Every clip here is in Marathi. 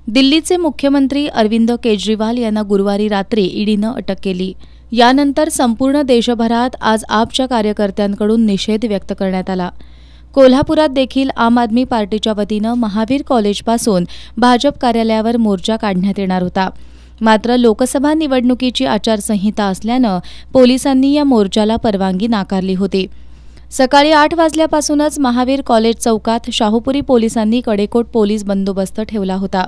दिल्लीचे मुख्यमंत्री अरविंद केजरीवाल यांना गुरुवारी रात्री ईडीनं अटक केली। यानंतर संपूर्ण देशभरात आज आपच्या कार्यकर्त्यांकडून निषेध व्यक्त करण्यात आला। कोल्हापुरात देखील आम आदमी पार्टीच्या वतीनं महावीर कॉलेजपासून भाजप कार्यालयावर मोर्चा काढण्यात येणार होता। मात्र लोकसभा निवडणुकीची आचारसंहिता असल्यानं पोलिसांनी या मोर्चाला परवानगी नाकारली होती। सकाळी 8 वाजल्यापासूनच महावीर कॉलेज चौकात शाहूपुरी पोलिसांनी कडेकोट पोलीस बंदोबस्त ठेवला होता।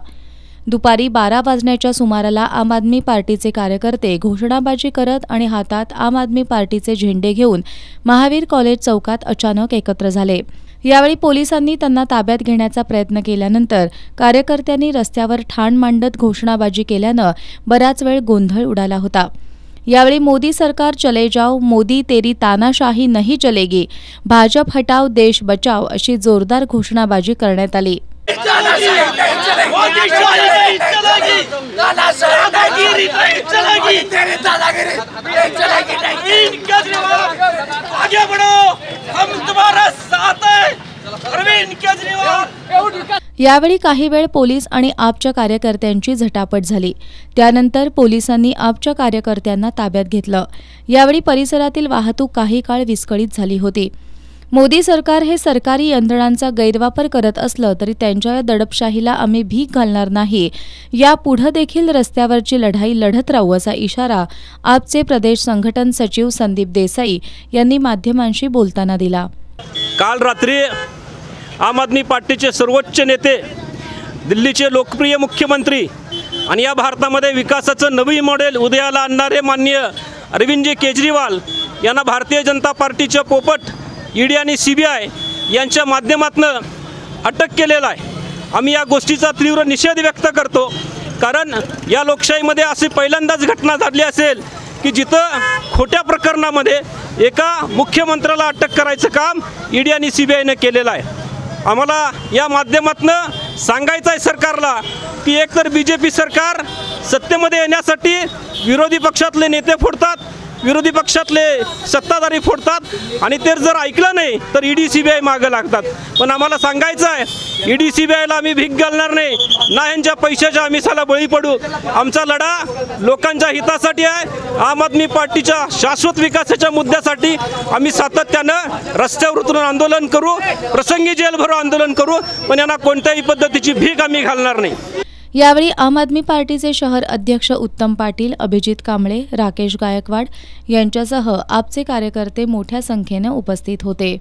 दुपारी 12 वाजण्याच्या सुमाराला आम आदमी पार्टीचे कार्यकर्ते घोषणाबाजी करत आणि हातात आम आदमी पार्टीचे झेंडे घेऊन महावीर कॉलेज चौकात अचानक एकत्र झाले। यावेळी पोलिसांनी त्यांना ताब्यात घेण्याचा प्रयत्न केल्यानंतर कार्यकर्त्यांनी रस्त्यावर ठाण मांडत घोषणाबाजी केल्यानं बराच वेळ गोंधळ उडाला होता। यावेळी मोदी सरकार चले जाओ, मोदी तेरी तानाशाही नहीं चलेगी, भाजप हटाओ देश बचाओ अशी जोरदार घोषणाबाजी करण्यात आली। यावेळी काही वेळ पोलीस आणि आपच्या कार्यकर्त्यांची झटापट झाली। त्यानंतर पोलिसांनी आपच्या कार्यकर्त्यांना ताब्यात घेतलं। यावेळी परिसरातील वाहतूक काही काळ विस्कळीत झाली होती। मोदी सरकार हे सरकारी यंत्रणांचा गैरवापर करत असलं तरी त्यांच्या या दडपशाहीला आम्ही भीक घालणार नाही, यापुढे देखील रस्त्यावरची लढाई लढत राहू असा इशारा आपचे प्रदेश संघटन सचिव संदीप देसाई यांनी माध्यमांशी बोलताना दिला। काल रात्री आम आदमी पार्टीचे सर्वोच्च नेते, दिल्लीचे लोकप्रिय मुख्यमंत्री आणि या भारतामध्ये विकासाचं नवी मॉडेल उदयाला आणणारे माननीय अरविंदजी केजरीवाल यांना भारतीय जनता पार्टीचे पोपट ईडी आणि सीबीआय यांच्या माध्यमातून अटक केलेला आहे। आम्ही या गोष्टीचा तीव्र निषेध व्यक्त करतो, कारण या लोकशाहीमध्ये अशी पहिल्यांदाच घटना घडली असेल की जिथं खोट्या प्रकरणामध्ये एका मुख्यमंत्र्याला अटक करायचं काम ईडी आणि सीबीआयने केलेलं आहे। आम्हाला या माध्यमातून सांगायचं आहे सरकारला की एकतर बीजेपी सरकार सत्तेमध्ये येण्यासाठी विरोधी पक्षातले नेते फोडतात, विरोधी पक्षातले सत्ताधारी फोडतात आणि ते जर ऐकलं नाही तर ईडी सीबीआय मागे लागतात। पण आम्हाला सांगायचं आहे ईडी सीबीआयला आम्ही भीक घालणार नाही, ना यांच्या पैशाच्या आमिषाला बळी पडू। आमचा लढा लोकांच्या हितासाठी आहे। आम आदमी पार्टीच्या शाश्वत विकासाच्या मुद्द्यासाठी आम्ही सातत्यानं रस्त्यावर उतरून आंदोलन करू, प्रसंगी जेल भरो आंदोलन करू, पण यांना कोणत्याही पद्धतीची भीक आम्ही घालणार नाही। यावेळी आम आदमी पार्टीचे शहर अध्यक्ष उत्तम पाटील, अभिजित कांबळे, राकेश गायकवाड यांच्यासह आपचे कार्यकर्ते मोठ्या संख्येने उपस्थित होते।